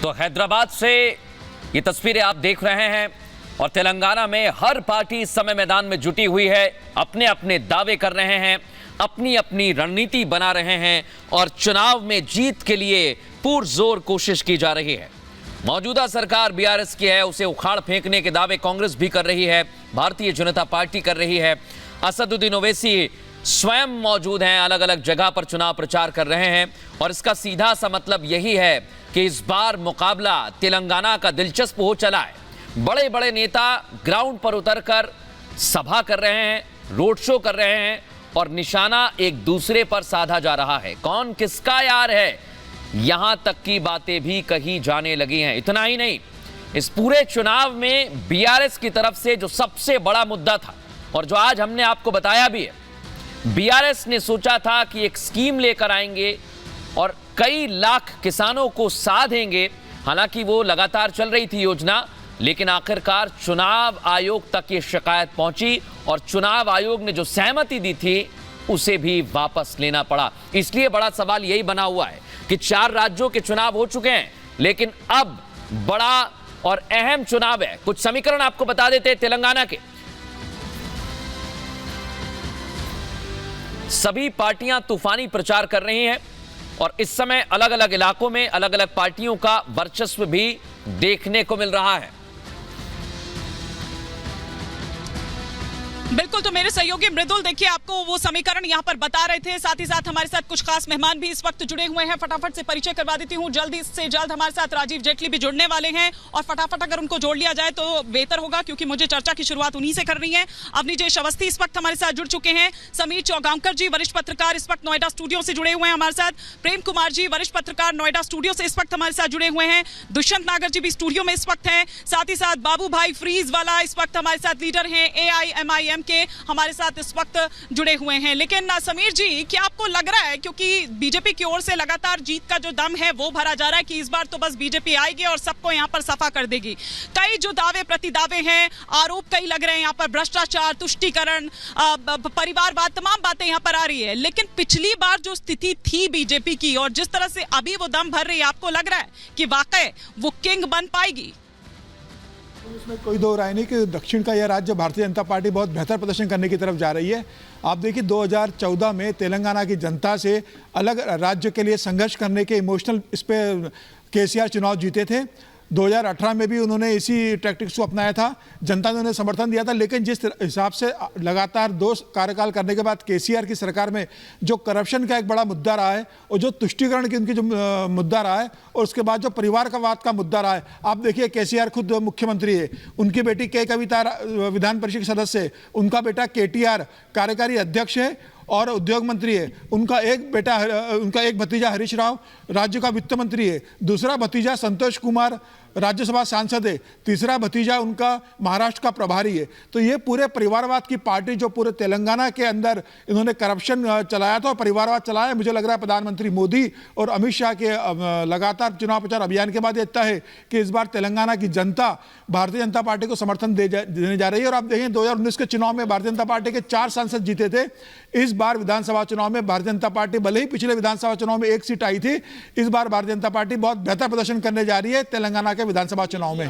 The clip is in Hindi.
तो हैदराबाद से ये तस्वीरें आप देख रहे हैं और तेलंगाना में हर पार्टी इस समय मैदान में जुटी हुई है, अपने अपने दावे कर रहे हैं, अपनी अपनी रणनीति बना रहे हैं और चुनाव में जीत के लिए पुरजोर कोशिश की जा रही है। मौजूदा सरकार बीआरएस की है, उसे उखाड़ फेंकने के दावे कांग्रेस भी कर रही है, भारतीय जनता पार्टी कर रही है। असदुद्दीन ओवैसी स्वयं मौजूद हैं, अलग अलग जगह पर चुनाव प्रचार कर रहे हैं और इसका सीधा सा मतलब यही है कि इस बार मुकाबला तेलंगाना का दिलचस्प हो चला है। बड़े बड़े नेता ग्राउंड पर उतरकर सभा कर रहे हैं, रोड शो कर रहे हैं और निशाना एक दूसरे पर साधा जा रहा है। कौन किसका यार है, यहां तक की बातें भी कही जाने लगी हैं। इतना ही नहीं, इस पूरे चुनाव में बीआरएस की तरफ से जो सबसे बड़ा मुद्दा था और जो आज हमने आपको बताया भी है, बीआरएस ने सोचा था कि एक स्कीम लेकर आएंगे और कई लाख किसानों को साधेंगे। हालांकि वो लगातार चल रही थी योजना, लेकिन आखिरकार चुनाव आयोग तक ये शिकायत पहुंची और चुनाव आयोग ने जो सहमति दी थी उसे भी वापस लेना पड़ा। इसलिए बड़ा सवाल यही बना हुआ है कि 4 राज्यों के चुनाव हो चुके हैं, लेकिन अब बड़ा और अहम चुनाव है। कुछ समीकरण आपको बता देते हैं। तेलंगाना के सभी पार्टियां तूफानी प्रचार कर रही हैं और इस समय अलग अलग इलाकों में अलग अलग पार्टियों का वर्चस्व भी देखने को मिल रहा है। बिल्कुल, तो मेरे सहयोगी मृदुल देखिए आपको वो समीकरण यहाँ पर बता रहे थे, साथ ही साथ हमारे साथ कुछ खास मेहमान भी इस वक्त जुड़े हुए हैं। फटाफट से परिचय करवा देती हूँ। जल्दी से जल्द हमारे साथ राजीव जेटली भी जुड़ने वाले हैं और फटाफट अगर उनको जोड़ लिया जाए तो बेहतर होगा, क्योंकि मुझे चर्चा की शुरुआत उन्हीं से करनी है। अवनीजेश अवस्थी इस वक्त हमारे साथ जुड़ चुके हैं। समीर चौगांवकर जी वरिष्ठ पत्रकार इस वक्त नोएडा स्टूडियो से जुड़े हुए हैं हमारे साथ। प्रेम कुमार जी वरिष्ठ पत्रकार नोएडा स्टूडियो से इस वक्त हमारे साथ जुड़े हुए हैं। दुष्यंत नागर जी भी स्टूडियो में इस वक्त हैं। साथ ही साथ बाबू भाई फ्रीज वाला इस वक्त हमारे साथ लीडर हैं AIMIM के, हमारे साथ इस वक्त जुड़े हुए हैं। लेकिन समीर जी, क्या आपको लग रहा है, क्योंकि बीजेपी की ओर से लगातार जीत का जो दम है वो भरा जा रहा है कि इस बार तो बस बीजेपी आएगी और सबको यहाँ पर सफा कर देगी? कई जो दावे प्रतिदावे हैं, आरोप कई लग रहे हैं यहाँ पर, भ्रष्टाचार, तुष्टीकरण, परिवारवाद, तमाम बातें यहाँ पर आ रही है। लेकिन पिछली बार जो स्थिति थी बीजेपी की और जिस तरह से अभी वो दम भर रही है, आपको लग रहा है कि वाकई वो किंग बन पाएगी? इसमें कोई दो राय नहीं कि दक्षिण का यह राज्य भारतीय जनता पार्टी बहुत बेहतर प्रदर्शन करने की तरफ जा रही है। आप देखिए 2014 में तेलंगाना की जनता से अलग राज्य के लिए संघर्ष करने के इमोशनल इस पे केसीआर चुनाव जीते थे। 2018 में भी उन्होंने इसी टैक्टिक्स को अपनाया था, जनता ने उन्हें समर्थन दिया था। लेकिन जिस हिसाब से लगातार 2 कार्यकाल करने के बाद केसीआर की सरकार में जो करप्शन का एक बड़ा मुद्दा रहा है और जो तुष्टीकरण की उनकी जो मुद्दा रहा है और उसके बाद जो परिवारवाद का मुद्दा रहा है, आप देखिए केसीआर खुद मुख्यमंत्री है, उनकी बेटी के कविता विधान परिषद सदस्य है, उनका बेटा KTR कार्यकारी अध्यक्ष है और उद्योग मंत्री है, उनका एक भतीजा हरीश राव राज्य का वित्त मंत्री है, दूसरा भतीजा संतोष कुमार राज्यसभा सांसद है, तीसरा भतीजा उनका महाराष्ट्र का प्रभारी है। तो ये पूरे परिवारवाद की पार्टी जो पूरे तेलंगाना के अंदर इन्होंने करप्शन चलाया था और परिवारवाद चलाया, मुझे लग रहा है प्रधानमंत्री मोदी और अमित शाह के लगातार चुनाव प्रचार अभियान के बाद ये तय है कि इस बार तेलंगाना की जनता भारतीय जनता पार्टी को समर्थन देने जा रही है। और आप देखें 2019 के चुनाव में भारतीय जनता पार्टी के 4 सांसद जीते थे। इस बार विधानसभा चुनाव में भारतीय जनता पार्टी, भले ही पिछले विधानसभा चुनाव में 1 सीट आई थी, इस बार भारतीय जनता पार्टी बहुत बेहतर प्रदर्शन करने जा रही है तेलंगाना के विधानसभा चुनाव में।